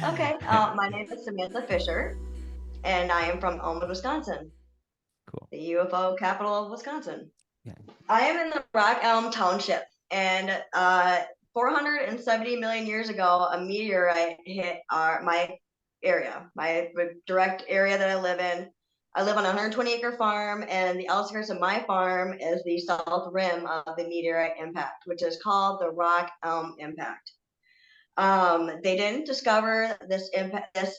Okay. My name is Samantha Fisher, and I am from Elmwood, Wisconsin, Cool. the UFO capital of Wisconsin. Yeah. I am in the Rock Elm Township, and 470 million years ago, a meteorite hit my area, my direct area that I live in. I live on a 120-acre farm, and the outskirts of my farm is the south rim of the meteorite impact, which is called the Rock Elm Impact. They didn't discover this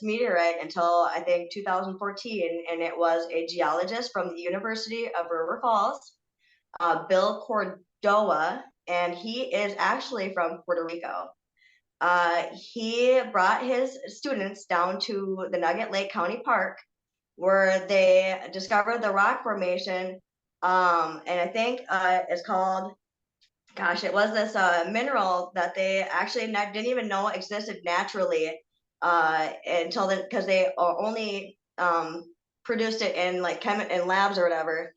meteorite until I think 2014, and it was a geologist from the University of River Falls, Bill Cordoa, and he is actually from Puerto Rico. He brought his students down to the Nugget Lake County Park, where they discovered the rock formation, and I think it's called, gosh, it was this mineral that they actually didn't even know existed naturally until then, because they only produced it in like in labs or whatever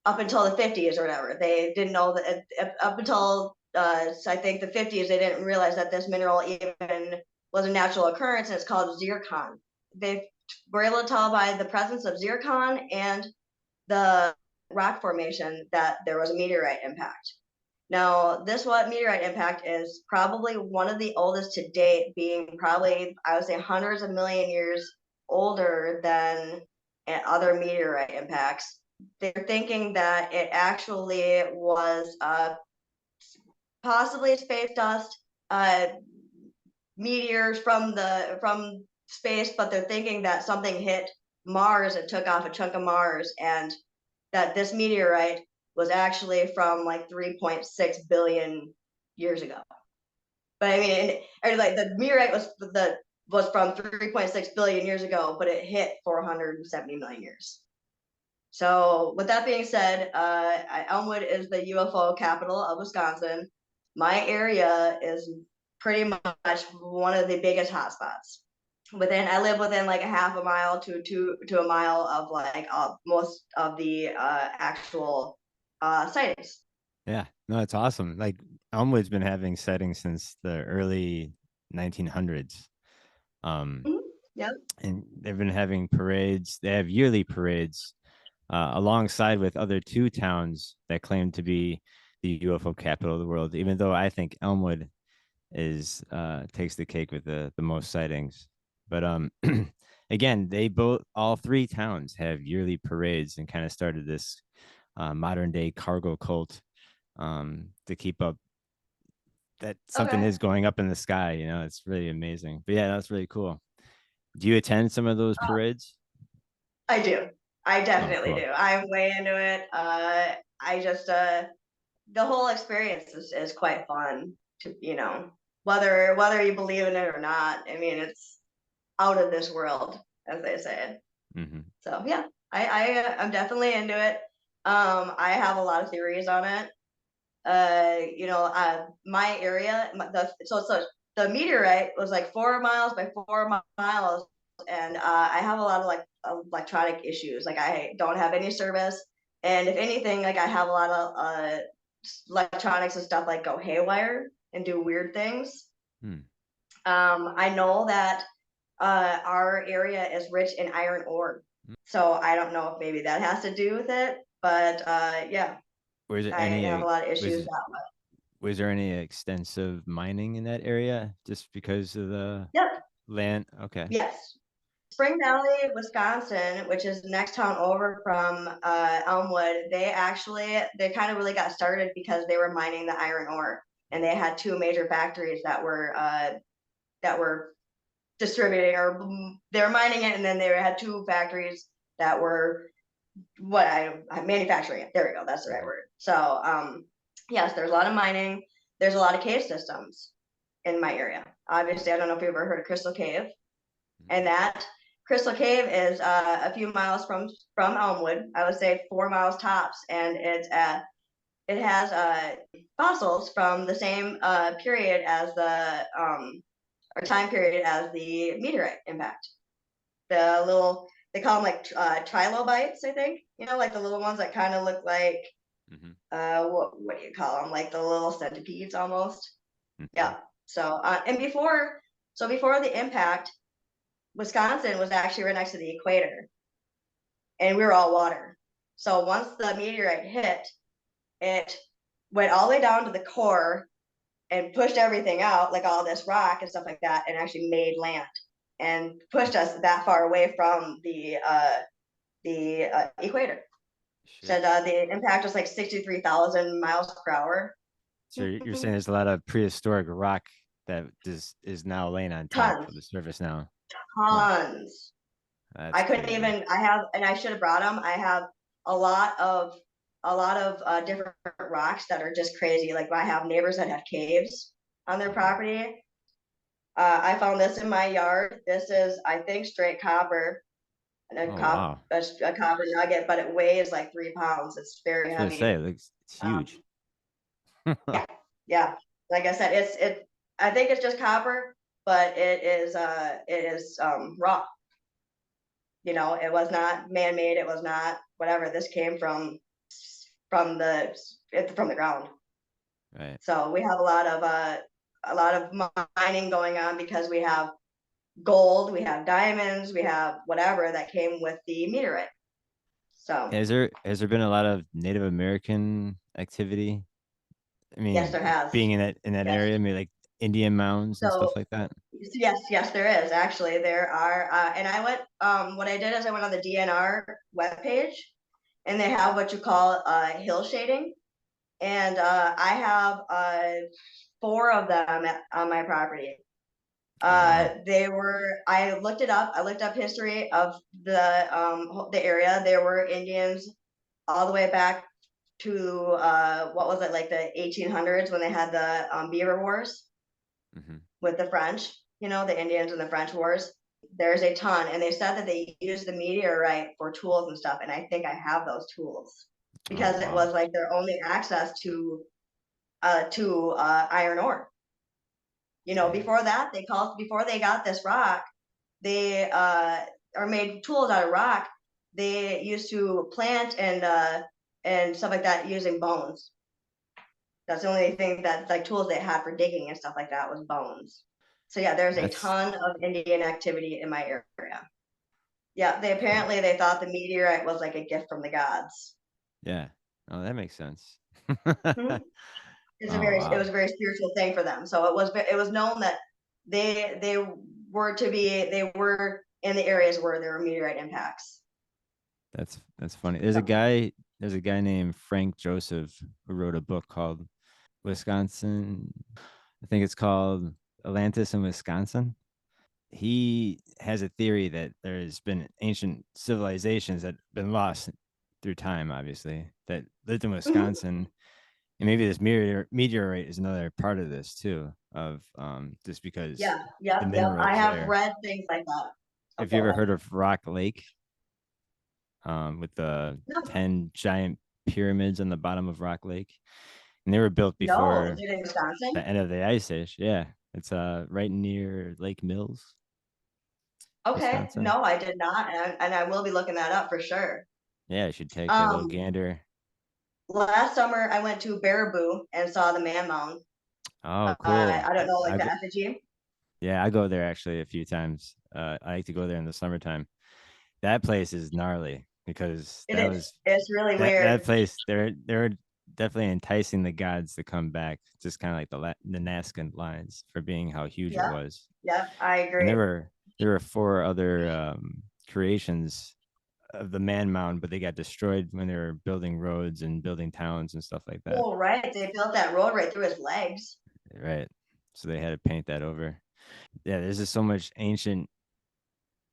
up until the 50s or whatever. They didn't know that up until I think the 50s, they didn't realize that this mineral even was a natural occurrence, and it's called zircon. They were able to tell by the presence of zircon and the rock formation that there was a meteorite impact. Now, this what meteorite impact is probably one of the oldest to date, being probably, I would say, hundreds of million years older than other meteorite impacts. They're thinking that it actually was possibly space dust, uh, meteors from space, but they're thinking that something hit Mars and took off a chunk of Mars, and that this meteorite was actually from like 3.6 billion years ago. But I mean, and like the meteorite was from 3.6 billion years ago, but it hit 470 million years. So with that being said, Elmwood is the UFO capital of Wisconsin. My area is pretty much one of the biggest hotspots. I live within like a half a mile to a mile of like most of the actual sightings. Yeah. No, it's awesome. Like Elmwood's been having sightings since the early 1900s. Um, Mm-hmm. Yep. and they've been having parades. They have yearly parades alongside with other two towns that claim to be the UFO capital of the world, even though I think Elmwood is takes the cake with the most sightings. But again, they both all three towns have yearly parades and kind of started this modern day cargo cult to keep up that something Okay. is going up in the sky. It's really amazing. But yeah, that's really cool. Do you attend some of those parades? I do. I Oh, definitely cool. do. I'm way into it. I just the whole experience is quite fun to whether you believe in it or not. I mean, it's out of this world, as they say. Hmm. So yeah, I'm definitely into it. I have a lot of theories on it. My area, so the meteorite was like 4 miles by 4 miles, and I have a lot of like electronic issues. Like I don't have any service, and if anything, like I have a lot of electronics and stuff like go haywire and do weird things. Hmm. I know that our area is rich in iron ore, so I don't know if maybe that has to do with it, but yeah, Was there I have a any lot of issues was that way. was there any extensive mining in that area just because of the Yep. land? Okay. Yes. Spring Valley, Wisconsin, which is the next town over from Elmwood, they kind of really got started because they were mining the iron ore, and they had two major factories that were distributing, or they were mining it, and then they had two factories that were manufacturing it. There we go. That's the right Mhm. word. So yes, there's a lot of mining. There's a lot of cave systems in my area. Obviously, I don't know if you've ever heard of Crystal Cave, and that Crystal Cave is a few miles from Elmwood. I would say 4 miles tops, and it has fossils from the same period as the or time period as the meteorite impact. The little, they call them like trilobites, I think. Like the little ones that kind of look like Mhm. what do you call them? Like the little centipedes almost. Mhm. Yeah. So before the impact, Wisconsin was actually right next to the equator, and we were all water. So once the meteorite hit, it went all the way down to the core and pushed everything out, like all this rock and stuff like that, and actually made land and pushed us that far away from the equator. Shit. Said the impact was like 63,000 miles per hour. So you're saying there's a lot of prehistoric rock that is now laying on top Tons, of the surface now. Huh. tons. I That's couldn't crazy. even. I have, and I should have brought them. I have a lot of different rocks that are just crazy. Like I have neighbors that have caves on their Mhm. property. I found this in my yard. This is, I think, straight copper and Oh wow. a copper nugget, but it weighs like 3 pounds. It's very That's what I say. heavy. It looks it's huge. Um, yeah, yeah. Like I said, it. I think it's just copper, but it is raw. You know, it was not man-made. It was not whatever. This came from the from the ground. Right. So we have a lot of mining going on because we have gold, we have diamonds, we have whatever that came with the meteorite. So Has there been a lot of Native American activity? I yes, there mean, has. being in that Yes. area, maybe like Indian mounds and So stuff like that. yes, yes, there is actually. There are, and I went. What I did is I went on the DNR webpage, and they have what you call hill shading, and I have four of them on my property. Oh wow. They were. I looked it up. I looked up history of the area. There were Indians all the way back to what was it, like the 1800s when they had the Beaver Wars Hmm. with the French. You know, the Indians and the French Wars. There's a ton, and they said that they used the meteorite for tools and stuff. And I think I have those tools Oh because it wow. was like their only access to iron ore. You know, Dang. before that, before they got this rock, they are made tools out of rock. They used to plant and stuff like that using bones. That's the only thing that like tools they had for digging and stuff like that was bones. So yeah, there's a That's ton of Indian activity in my area. Yeah, they huh. apparently they thought the meteorite was like a gift from the gods. Yeah. Oh, that makes sense. Hmm. Oh It wow. was a very spiritual thing for them. So it was known that they they were in the areas where there were meteorite impacts. That's funny. So There's a guy named Frank Joseph who wrote a book called Wisconsin. I think it's called Atlantis in Wisconsin. He has a theory that there's been ancient civilizations that have been lost through time, obviously, that lived in mhm. Wisconsin. And maybe this meteorite is another part of this too, of just because Yeah, the yep, yep. I minerals have there. read things like that. Oh, Have you go ever ahead. heard of Rock Lake? With the No, 10 giant pyramids on the bottom of Rock Lake. And they were built no, is before it in Wisconsin? the end of the ice age. Yeah. It's right near Lake Mills, Okay, Wisconsin. no, I did not, and I will be looking that up for sure. Yeah, you should take a little Um, gander. Last summer I went to Baraboo and saw the Man Mound. Oh, cool. I don't know, like the effigy. Yeah, I go there actually a few times. I like to go there in the summertime. That place is gnarly because It is. It's really that weird. place they're definitely enticing the gods to come back, just kind of like the Nazca lines for being how huge it Yep, was. yep, I And agree. there were four other creations of the man mound, but they got destroyed when they were building roads and building towns and stuff like that. Well, right, they built that road right through his legs. Right. So they had to paint that over. Yeah, there's just so much ancient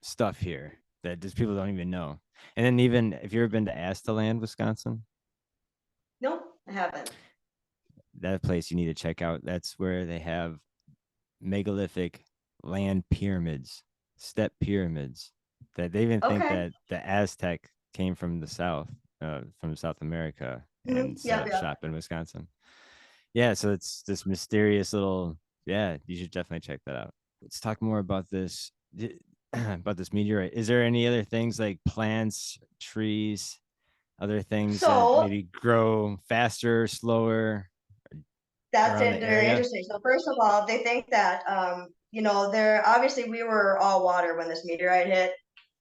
stuff here that just people don't even know. And then even if you've ever been to Astaland, Wisconsin, Nope, I haven't. that place you need to check out. That's where they have megalithic land pyramids, step pyramids. That they even think Okay. that the Aztec came from South America, and set Yep, up yep. shop in Wisconsin. Yeah, so it's this mysterious little. Yeah, you should definitely check that out. Let's talk more about this about this meteorite. Is there any other things like plants, trees, other things that So maybe grow faster, slower that's around the it. Very area? interesting. So first of all, they think that there obviously we were all water when this meteorite hit.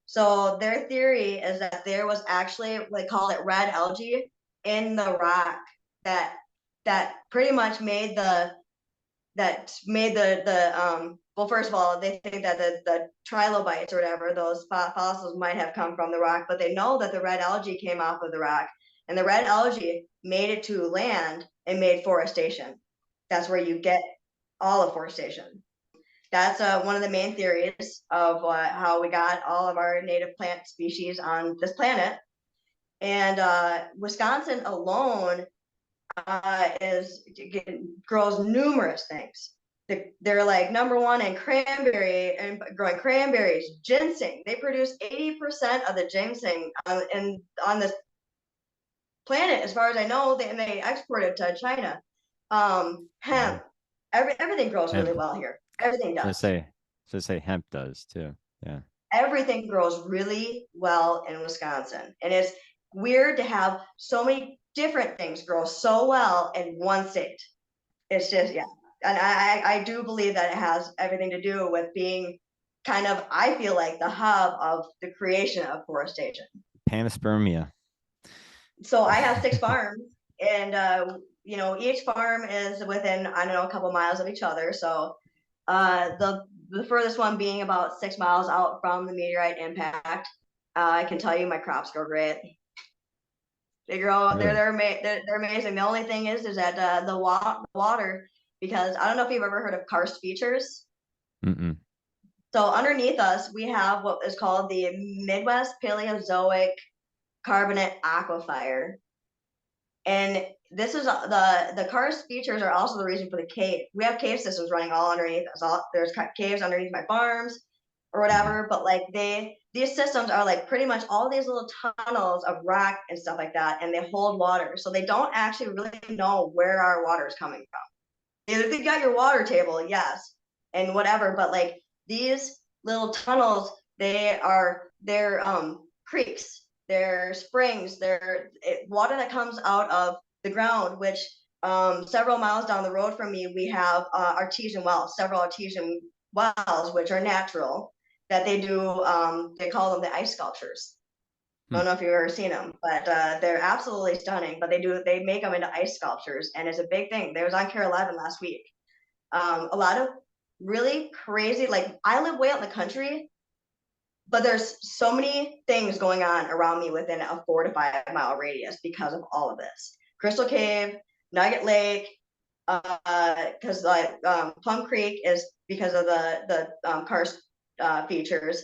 So their theory is that there was actually, they call it red algae in the rock that pretty much made the well, first of all, they think that the trilobites or whatever, those fossils might have come from the rock, but they know that the red algae came off of the rock, and the red algae made it to land and made forestation. That's where you get all of forestation. That's one of the main theories of how we got all of our native plant species on this planet. And Wisconsin alone grows numerous things. They're like number one in cranberry and growing cranberries, ginseng. They produce 80% of the ginseng on this planet, as far as I know, and they export it to China. Hemp, everything grows Hemp. really well here. Everything does. Say hemp does too. Yeah. Everything grows really well in Wisconsin. And it's weird to have so many different things grow so well in one state. It's just, yeah. And I do believe that it has everything to do with being kind of, I feel like, the hub of the creation of forestation. Panspermia. So I have 6 farms, and each farm is within, I don't know, a couple miles of each other. So the furthest one being about 6 miles out from the meteorite impact. I can tell you my crops grow great. They grow. Really? They're amazing. The only thing is that the water, because I don't know if you've ever heard of karst features. Mm-mm. So underneath us, we have what is called the Midwest Paleozoic Carbonate Aquifer. And this is the karst features are also the reason for the cave. We have cave systems running all underneath us. There's caves underneath my farms or whatever, but like these systems are like pretty much all these little tunnels of rock and stuff like that, and they hold water. So they don't actually really know where our water is coming from. If you got your water table, yes, and whatever, but like these little tunnels, they're creeks, they're springs, they're water that comes out of the ground, which several miles down the road from me, we have artesian wells, several artesian wells, which are natural, that they do, they call them the ice sculptures. I don't know if you've ever seen them, but they're absolutely stunning. But they make them into ice sculptures, and it's a big thing. There was on Care 11 last week. A lot of really crazy, like I live way out in the country, but there's so many things going on around me within a 4 to 5 mile radius because of all of this. Crystal Cave, Nugget Lake, because Plum Creek is because of the karst features.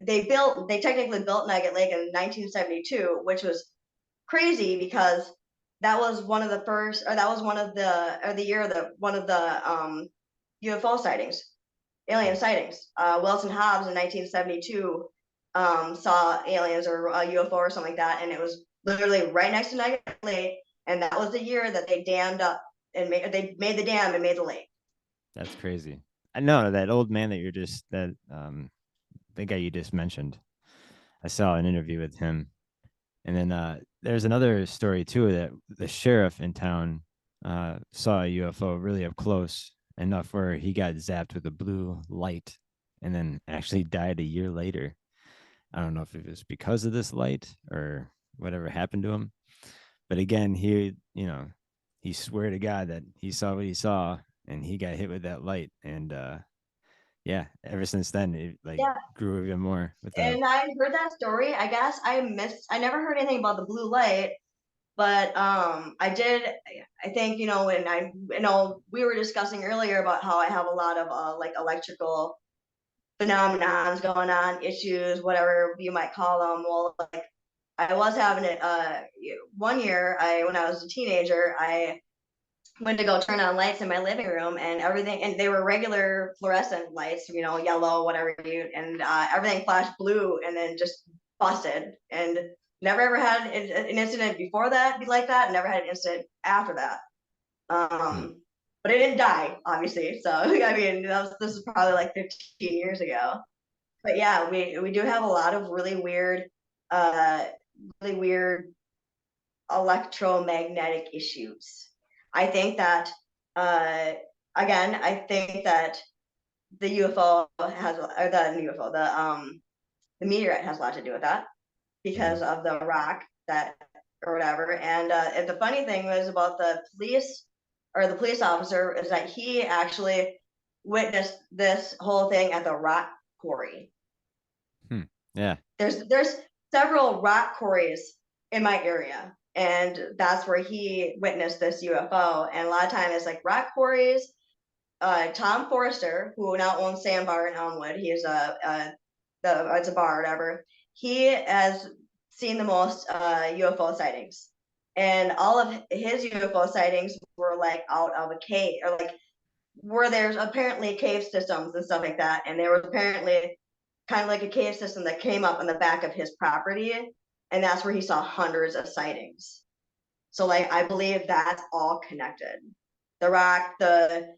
They technically built Nugget Lake in 1972, which was crazy because that was one of the first, or that was one of the year that one of the UFO sightings, alien sightings. Wilson Hobbs in 1972 saw aliens or a UFO or something like that, and it was literally right next to Nugget Lake, and that was the year that they dammed up and they made the dam and made the lake. That's crazy. I know that old man that the guy you just mentioned. I saw an interview with him. And then there's another story too that the sheriff in town saw a UFO really up close enough where he got zapped with a blue light and then actually died a year later. I don't know if it was because of this light or whatever happened to him. But again, he swore to God that he saw what he saw and he got hit with that light. And yeah, ever since then, it like Yeah, grew even more with the. and I heard that story. I guess I never heard anything about the blue light, but I did. I think when we were discussing earlier about how I have a lot of like electrical phenomenons going on, issues, whatever you might call them. Well, like I was having it one year, when I was a teenager, I went to go turn on lights in my living room, and everything, and they were regular fluorescent lights, yellow, whatever and everything flashed blue and then just busted, and never ever had an incident before that like that, never had an incident after that. But it didn't die, obviously. So I mean, this is probably like 15 years ago. But yeah, we do have a lot of uh, really weird electromagnetic issues. I think that, uh, again, I think that the UFO has, or the UFO, the meteorite has a lot to do with that because Mhm. of the rock that or whatever. And the funny thing was about the police or the police officer is that he actually witnessed this whole thing at the rock quarry. Hmm. Yeah. There's several rock quarries in my area, and that's where he witnessed this UFO. And a lot of time it's like rock quarries. Tom Forrester, who now owns Sandbar in Elmwood, he is it's a bar or whatever. He has seen the most UFO sightings, and all of his UFO sightings were like out of a cave or like where there's apparently cave systems and stuff like that, and there was apparently kind of like a cave system that came up on the back of his property, and that's where he saw hundreds of sightings. So like I believe that's all connected. The rock, the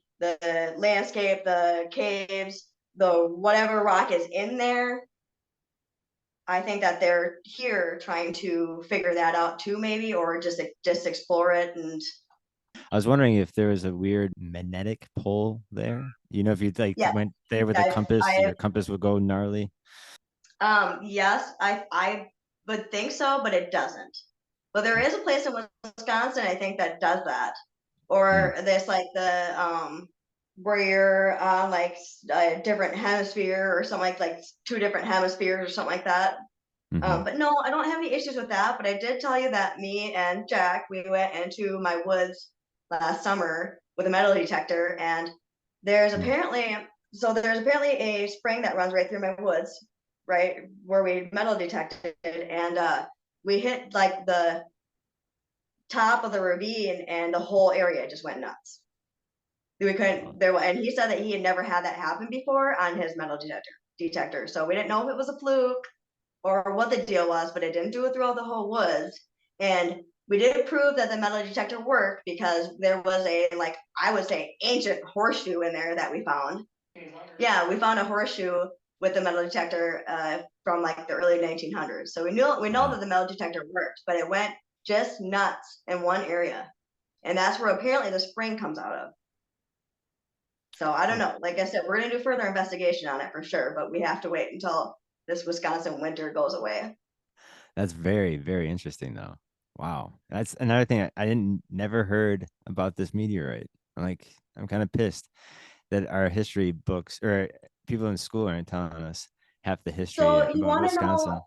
landscape, the caves, the whatever rock is in there. I think that they're here trying to figure that out too, maybe, or just explore it. And I was wondering if there was a weird magnetic pull there. You know, if you like yeah, went there with a I've compass, I've your compass would go gnarly. yes, I would think so, but it doesn't. But there is a place in Wisconsin, I think, that does that. Hmm. Or this like the where you're on like a different hemisphere or something like two different hemispheres or something like that. Hmm. But no, I don't have any issues with that. But I did tell you that me and Jack, we went into my woods last summer with a metal detector, and there's Hmm. apparently there's apparently a spring that runs right through my woods, right where we metal detected, and we hit like the top of the ravine, and the whole area just went nuts. We Wow. couldn't there, and he said that he had never had that happen before on his metal detector. So we didn't know if it was a fluke or what the deal was, but it didn't do it throughout the whole woods. And we did prove that the metal detector worked because there was a, like, I would say, ancient horseshoe in there that we found. Yeah, we found a horseshoe with the metal detector from like the early 1900s. So we know that Wow. the metal detector worked, but it went just nuts in one area, and that's where apparently the spring comes out of. So I don't Huh. know. Like I said, we're gonna do further investigation on it for sure, but we have to wait until this Wisconsin winter goes away. That's very, very interesting though. Wow. That's another thing I didn't never heard about this meteorite. Like, I'm kind of pissed that our history books or people in school aren't telling us half the history So you about want to know? Wisconsin.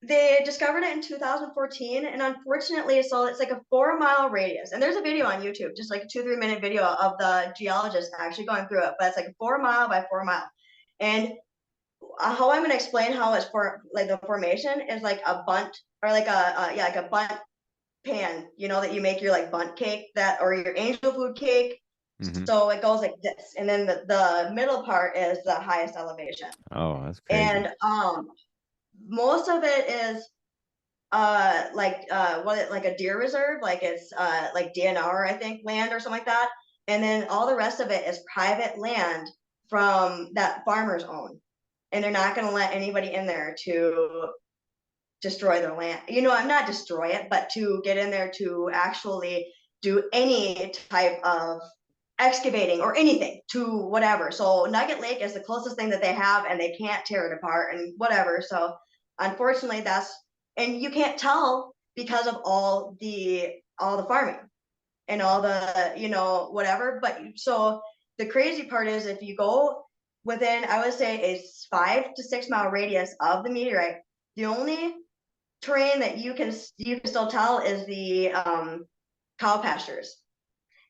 They discovered it in 2014, and unfortunately, so it's like a 4 mile radius. And there's a video on YouTube, just like a 2 3 minute video of the geologist actually going through it. But it's like a 4 mile by 4 mile. And how I'm gonna explain how it's for like the formation is like a bunt or like yeah, like a bunt pan, that you make your like bunt cake that or your angel food cake. Hmm. So it goes like this, and then the middle part is the highest elevation. Oh, that's crazy. And most of it is like what like a deer reserve, like it's like DNR, I think, land or something like that. And then all the rest of it is private land from that farmers own. And they're not going to let anybody in there to destroy their land. I'm not destroy it, but to get in there to actually do any type of excavating or anything to whatever. So Nugget Lake is the closest thing that they have, and they can't tear it apart and whatever. So unfortunately, and you can't tell because of all the farming and all the whatever. But so the crazy part is if you go within, I would say, a 5 to 6 mile radius of the meteorite, the only terrain that you can still tell is the cow pastures,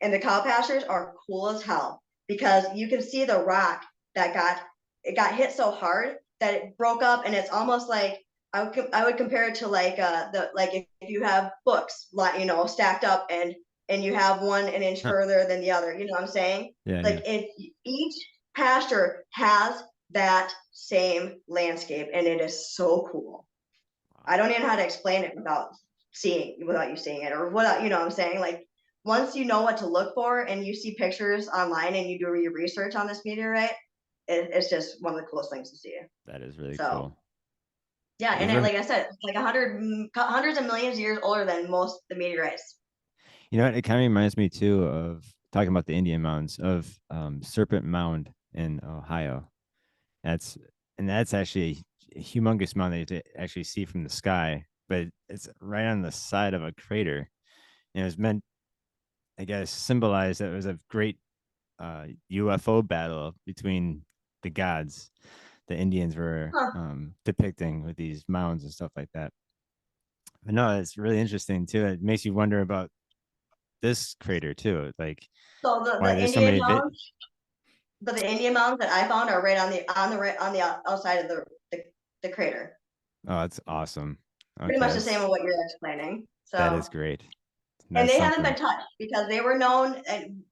and the cow pastures are cool as hell because you can see the rock that got hit so hard that it broke up, and it's almost like I would compare it to like the like if you have books like stacked up, and you have one an inch Huh. further than the other, you know what I'm saying? Yeah, yeah. Like each pasture has that same landscape, and it is so cool. I Wow. don't even know how to explain it without you seeing it, or without, what I'm saying. Like once you know what to look for and you see pictures online and you do your research on this meteorite, it's just one of the coolest things to see. That is really So cool. yeah, You and ever, like I said, it's like hundreds of millions of years older than most of the meteorites. you know what? It kind of reminds me too of talking about the Indian mounds of Serpent Mound in Ohio. That's and that's actually a humongous mountain that you have to actually see from the sky, but it's right on the side of a crater. And it was meant, I guess, symbolize that it was a great UFO battle between the gods. The Indians were Huh. depicting with these mounds and stuff like that. But no, it's really interesting too. It makes you wonder about this crater too, like So why there's so many But the Indian mounds that I found are right on the outside of the crater. Oh, that's awesome. Pretty Okay, much the same that's as what you're explaining. that is So, great. and That's they haven't something. been touched because they were known, and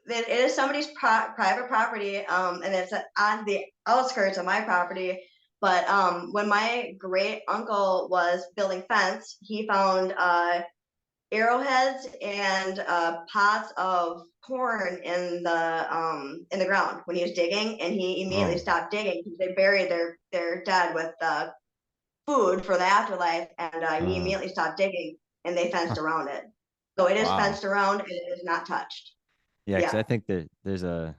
it is somebody's private property, and it's on the outskirts of my property. But when my great uncle was building fence, he found arrowheads and pots of corn in the ground when he was digging, and he immediately Oh, stopped digging because they buried their dead with food for the afterlife, and he uh, immediately stopped digging, and they huh, fenced around it. So it is wow. fenced around and it is not touched. Yeah, because Yeah, I think that there's a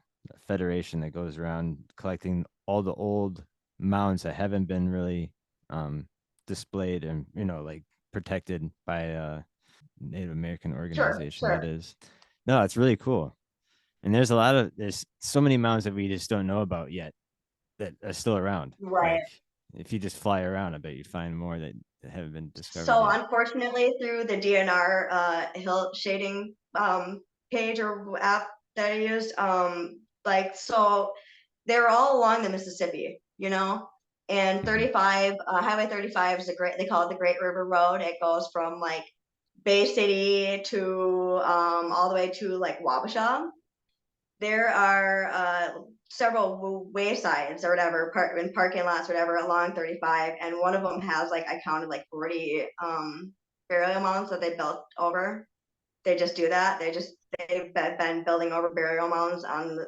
federation that goes around collecting all the old mounds that haven't been really um displayed and like protected by a Native American sure, organization that sure. is. No, it's really cool. And there's so many mounds that we just don't know about yet that are still around. Right. Like if you just fly around, I bet you find more that haven't been discovered So yet. unfortunately, through the DNR hill shading page or app that I used, like so they're all along the Mississippi, you know. And Mhm. 35, Highway 35 is they call it the Great River Road. It goes from like Bay City to all the way to like Wabasha. There are several waysides or whatever, in parking lots, or whatever, along 35, and one of them has like I counted like 40 burial mounds that they built over. They just do that. They've been building over burial mounds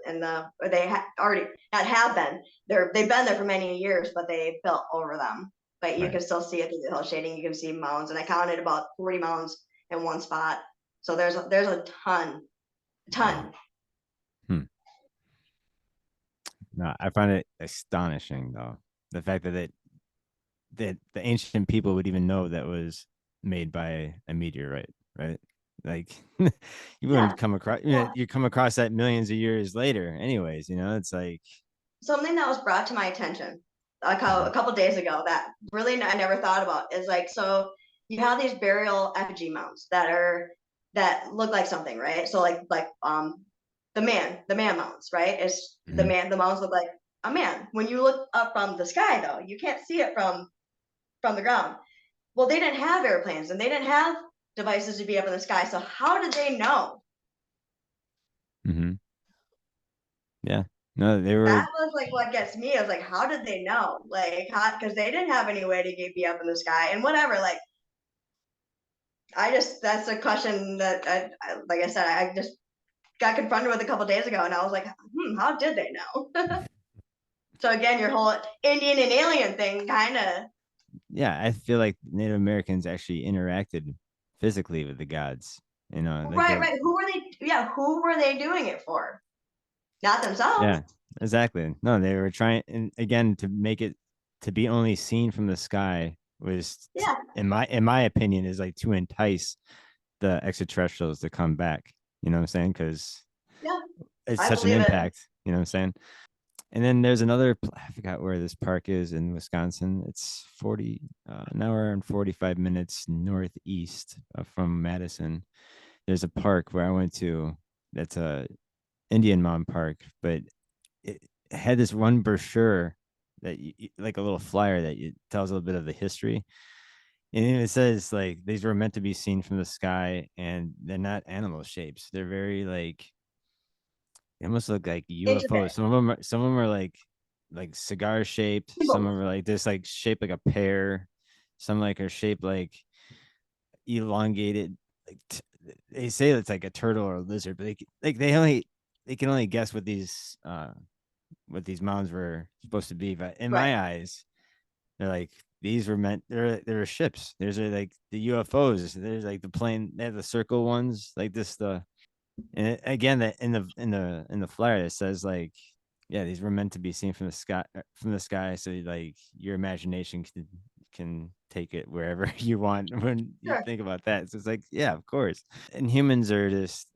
in the they already not have been they've been there for many years, but they built over them. But you Right. can still see it through the hill shading. You can see mounds, and I counted about 40 mounds in one spot. So there's a Wow. ton. Hmm. No, I find it astonishing though. The fact that the ancient people would even know that was made by a meteorite, right? Like you wouldn't Yeah. come across Well, you come across that millions of years later anyways, it's like something that was brought to my attention uh-huh. a couple days ago that really I never thought about is like, so you have these burial effigy mounds that look like something, right? So the man mounds, right? Is Mhm. the mounds look like a man. When you look up from the sky though, you can't see it from the ground. Well, they didn't have airplanes and they didn't have devices to be up in the sky. So how did they know? Mhm. Yeah. No, they were That was like what gets me. I was like, how did they know? Like, how? Because they didn't have any way to get me up in the sky and whatever. Like, that's a question that like I said, I just got confronted with a couple days ago, and I was like, how did they know? So again, your whole Indian and alien thing, kind of. yeah, I feel like Native Americans actually interacted physically with the gods, like Right, that. right. Who were they? Yeah, who were they doing it for? Not themselves. Yeah, exactly. No, they were trying, and again, to make it to be only seen from the sky was, Yeah, in my opinion, is like to entice the extraterrestrials to come back. You know what I'm saying? Because yeah. it's I such an believe it. impact. You know what I'm saying? And then there's another. I forgot where this park is in Wisconsin. It's an hour and 45 minutes northeast from Madison. There's a park where I went to. That's a Indian Mom Park, but it had this one brochure that like a little flyer that tells a little bit of the history. And it says like these were meant to be seen from the sky, and they're not animal shapes. They're very like they almost look like Interesting. UFOs. Some of them are like cigar shaped. Some of People. them are like this like shaped like a pear. Some like are shaped like elongated. Like they say it's like a turtle or a lizard, but they can only guess what these mounds were supposed to be. But in Right. my eyes, they're like these were meant. They're ships. There's like the UFOs. There's like the plane. They have the circle ones like this. The and again that in the flyer it says like Yeah, these were meant to be seen from the sky. So like your imagination can take it wherever you want when you Sure. think about that. So it's like, yeah, of course. And humans are just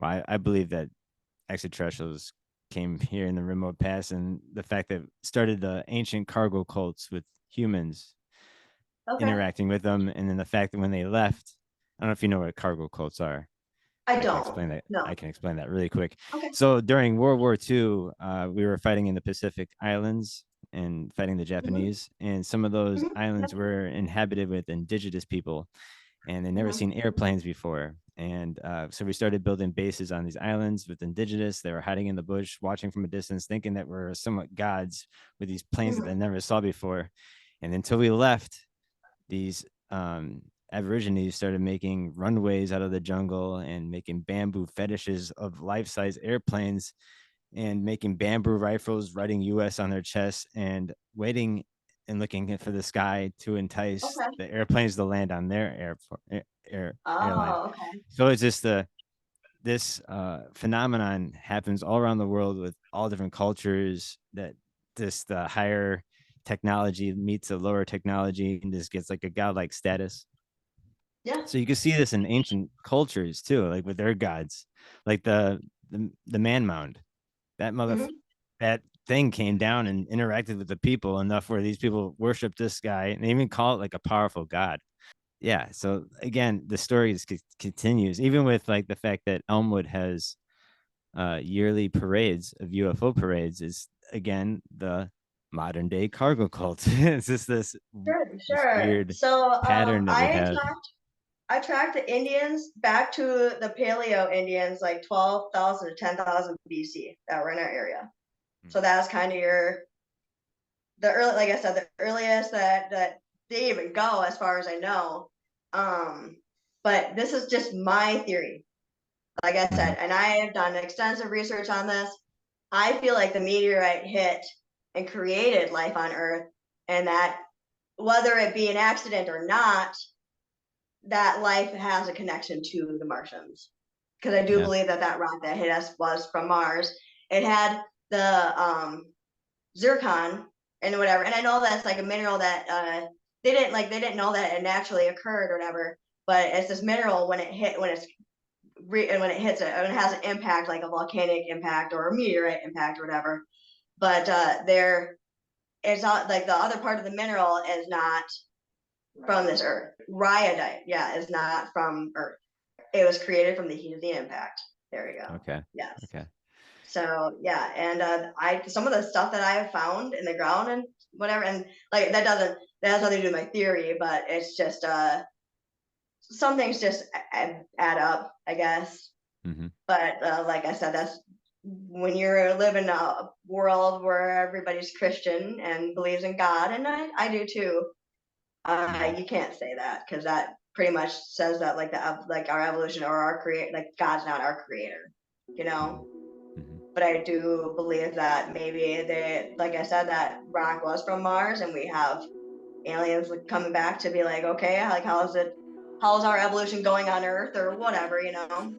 I believe that extraterrestrials came here in the remote past, and the fact that started the ancient cargo cults with humans Okay. interacting with them, and then the fact that when they left, I don't know if you know what cargo cults are. I I can don't. explain that. No. I can explain that really quick. Okay. So during World War II, we were fighting in the Pacific Islands and fighting the Hmm. Japanese, and some of those Hmm. islands Yep. were inhabited with indigenous people, and they never Hmm. seen airplanes before. And so we started building bases on these islands with indigenous. They were hiding in the bush, watching from a distance, thinking that we're somewhat gods with these planes that they Hmm. never saw before. And until we left, these Aborigines started making runways out of the jungle and making bamboo fetishes of life-size airplanes and making bamboo rifles, writing US on their chests and waiting and looking for the sky to entice Okay. the airplanes to land on their airline. Oh, okay. So it's just this phenomenon happens all around the world with all different cultures that this the higher technology meets a lower technology and just gets like a godlike status. Yeah. So you can see this in ancient cultures too, like with their gods, like the man mound. That mother Hmm. that thing came down and interacted with the people enough where these people worship this guy and they even call it like a powerful god. Yeah. So again, the story continues, even with like the fact that Elmwood has yearly parades of UFO parades. Is again the modern day cargo cult. It's just Sure. this Sure. weird So pattern that we have. I tracked the Indians back to the Paleo Indians, like 12,000 to 10,000 BC, that were in our area. So Mhm. that's kind of the early, like I said, the earliest that they even go, as far as I know. Um, but this is just my theory, like I Mhm. said, and I have done extensive research on this. I feel like the meteorite hit and created life on Earth, and that whether it be an accident or not, that life has a connection to the Martians. Because I do Yeah. believe that that rock that hit us was from Mars. It had the zircon and whatever. And I know that's like a mineral that they didn't know that it naturally occurred or whatever. But it's this mineral when and when it hits it, and it has an impact like a volcanic impact or a meteorite impact or whatever. But there, it's not like the other part of the mineral is not from this earth. Rhyodite, yeah, is not from Earth. It was created from the heat of the impact. There we go. Okay. Yes. Okay. So yeah, and I some of the stuff that I have found in the ground and whatever, and like that has nothing to do with my theory, but it's just some things just add up, I guess. Hmm. But like I said, that's when you're living a world where everybody's Christian and believes in God, and I do too. Hmm. You can't say that because that pretty much says that like our evolution or our create like God's not our creator, you know. Hmm. But I do believe that maybe they, like I said, that rock was from Mars, and we have aliens coming back to be like, okay, like how is our evolution going on Earth or whatever, you know?